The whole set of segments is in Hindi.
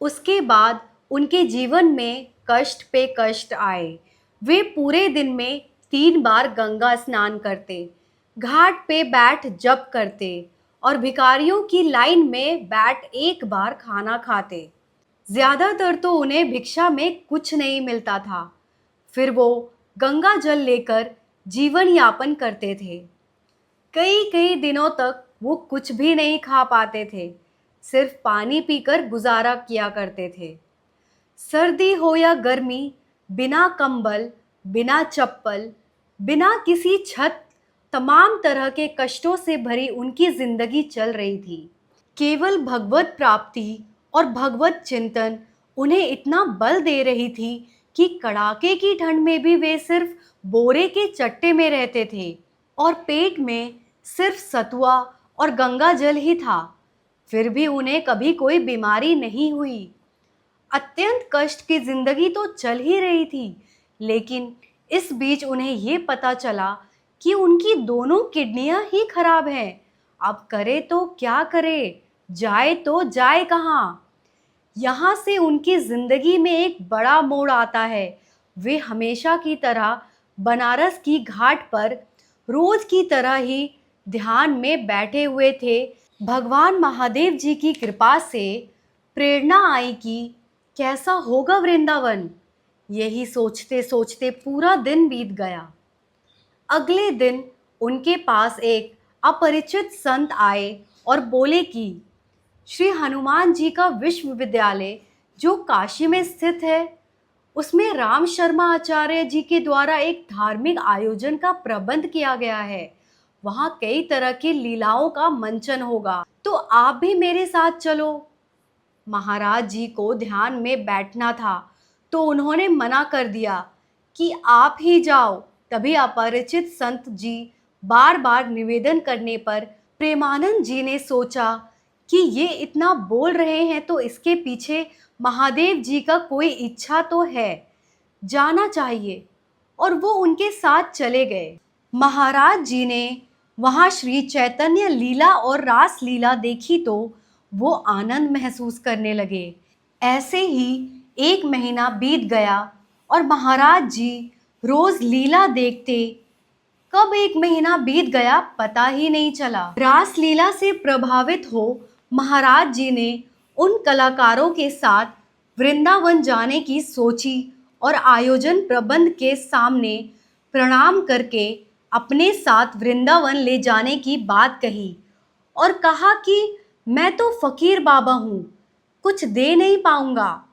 उसके बाद उनके जीवन में कष्ट पे कष्ट आए। वे पूरे दिन में 3 बार गंगा स्नान करते, घाट पे बैठ जप करते और भिखारियों की लाइन में बैठ 1 बार खाना खाते। ज्यादातर तो उन्हें भिक्षा में कुछ नहीं मिलता था। फिर वो गंगा जल लेकर जीवन यापन करते थे। कई कई दिनों तक वो कुछ भी नहीं खा पाते थे, सिर्फ पानी पीकर गुजारा किया करते थे। सर्दी हो या गर्मी, बिना कंबल, बिना चप्पल, बिना किसी छत, तमाम तरह के कष्टों से भरी उनकी जिंदगी चल रही थी। केवल भगवत प्राप्ति और भगवत चिंतन उन्हें इतना बल दे रही थी कि कड़ाके की ठंड में भी वे सिर्फ बोरे के चट्टे में रहते थे और पेट में सिर्फ सतुआ और गंगा जल ही था। फिर भी उन्हें कभी कोई बीमारी नहीं हुई। अत्यंत कष्ट की जिंदगी तो चल ही रही थी, लेकिन इस बीच उन्हें ये पता चला कि उनकी दोनों किडनियां ही खराब हैं। अब करे तो क्या करे, जाए तो जाए कहाँ। यहाँ से उनकी जिंदगी में एक बड़ा मोड़ आता है। वे हमेशा की तरह बनारस की घाट पर रोज की तरह ही ध्यान में बैठे हुए थे। भगवान महादेव जी की कृपा से प्रेरणा आई कि कैसा होगा वृंदावन। यही सोचते सोचते पूरा दिन बीत गया। अगले दिन उनके पास एक अपरिचित संत आए और बोले कि श्री हनुमान जी का विश्वविद्यालय जो काशी में स्थित है, उसमें राम शर्मा आचार्य जी के द्वारा एक धार्मिक आयोजन का प्रबंध किया गया है। वहाँ कई तरह की लीलाओं का मंचन होगा, तो आप भी मेरे साथ चलो। महाराज जी को ध्यान में बैठना था, तो उन्होंने मना कर दिया कि आप ही जाओ। तभी अपरिचित संत जी बार बार निवेदन करने पर प्रेमानंद जी ने सोचा कि ये इतना बोल रहे हैं तो इसके पीछे महादेव जी का कोई इच्छा तो है, जाना चाहिए। और वो उनके साथ चले गए। महाराज जी ने वहाँ श्री चैतन्य लीला और रास लीला देखी तो वो आनंद महसूस करने लगे। ऐसे ही 1 महीना बीत गया और महाराज जी रोज लीला देखते। कब 1 महीना बीत गया पता ही नहीं चला। रास लीला से प्रभावित हो महाराज जी ने उन कलाकारों के साथ वृंदावन जाने की सोची और आयोजन प्रबंध के सामने प्रणाम करके अपने साथ वृंदावन ले जाने की बात कही और कहा कि मैं तो फकीर बाबा हूँ, कुछ दे नहीं पाऊंगा,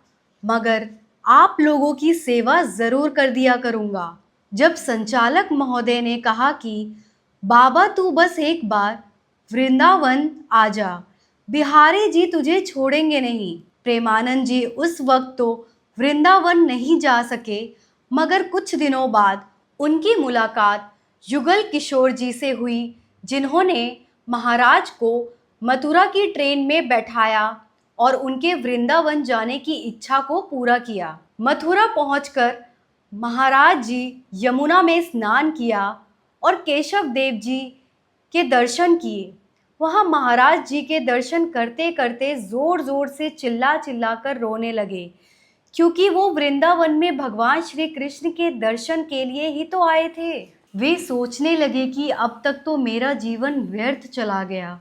मगर आप लोगों की सेवा जरूर कर दिया करूंगा। जब संचालक महोदय ने कहा कि बाबा तू बस एक बार वृंदावन आ जा, बिहारी जी तुझे छोड़ेंगे नहीं। प्रेमानंद जी उस वक्त तो वृंदावन नहीं जा सके, मगर कुछ दिनों बाद उनकी मुलाकात युगल किशोर जी से हुई, जिन्होंने महाराज को मथुरा की ट्रेन में बैठाया और उनके वृंदावन जाने की इच्छा को पूरा किया। मथुरा पहुंचकर महाराज जी यमुना में स्नान किया और केशव देव जी के दर्शन किए। वहाँ महाराज जी के दर्शन करते करते जोर जोर से चिल्ला चिल्ला कर रोने लगे, क्योंकि वो वृंदावन में भगवान श्री कृष्ण के दर्शन के लिए ही तो आए थे। वे सोचने लगे कि अब तक तो मेरा जीवन व्यर्थ चला गया,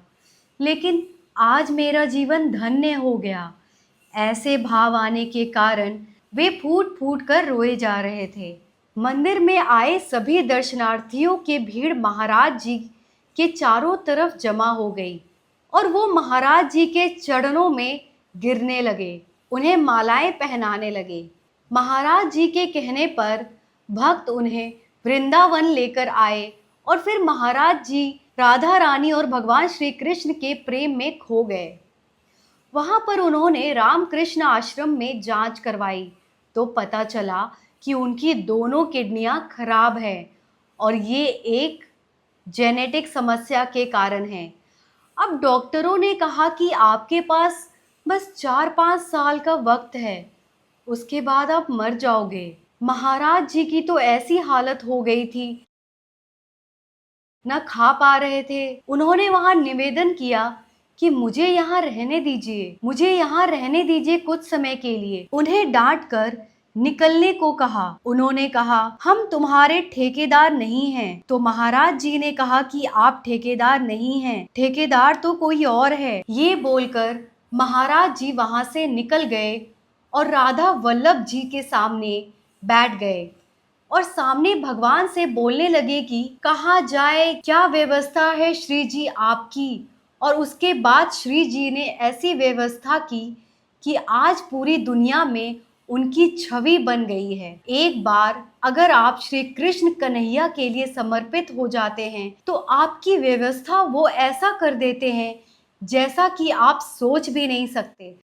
लेकिन आज मेरा जीवन धन्य हो गया। ऐसे भाव आने के कारण वे फूट फूट कर रोए जा रहे थे। मंदिर में आए सभी दर्शनार्थियों की भीड़ महाराज जी के चारों तरफ जमा हो गई और वो महाराज जी के चरणों में गिरने लगे, उन्हें मालाएं पहनाने लगे। महाराज जी के कहने पर भक्त उन्हें वृंदावन लेकर आए और फिर महाराज जी राधा रानी और भगवान श्री कृष्ण के प्रेम में खो गए। वहां पर उन्होंने रामकृष्ण आश्रम में जांच करवाई तो पता चला कि उनकी दोनों किडनियां खराब हैं और ये एक जेनेटिक समस्या के कारण है। अब डॉक्टरों ने कहा कि आपके पास बस 4-5 साल का वक्त है, उसके बाद आप मर जाओगे। महाराज जी की तो ऐसी हालत हो गई थी, न खा पा रहे थे। उन्होंने वहां निवेदन किया कि मुझे यहाँ रहने दीजिए, मुझे यहाँ रहने दीजिए कुछ समय के लिए। उन्हें डांट कर निकलने को कहा। उन्होंने कहा, हम तुम्हारे ठेकेदार नहीं हैं। तो महाराज जी ने कहा कि आप ठेकेदार नहीं हैं, ठेकेदार तो कोई और है। ये बोलकर महाराज जी वहां से निकल गए और राधा वल्लभ जी के सामने बैठ गए और सामने भगवान से बोलने लगे कि कहाँ जाए, क्या व्यवस्था है श्री जी आपकी। और उसके बाद श्री जी ने ऐसी व्यवस्था की कि आज पूरी दुनिया में उनकी छवि बन गई है। एक बार अगर आप श्री कृष्ण कन्हैया के लिए समर्पित हो जाते हैं तो आपकी व्यवस्था वो ऐसा कर देते हैं जैसा कि आप सोच भी नहीं सकते।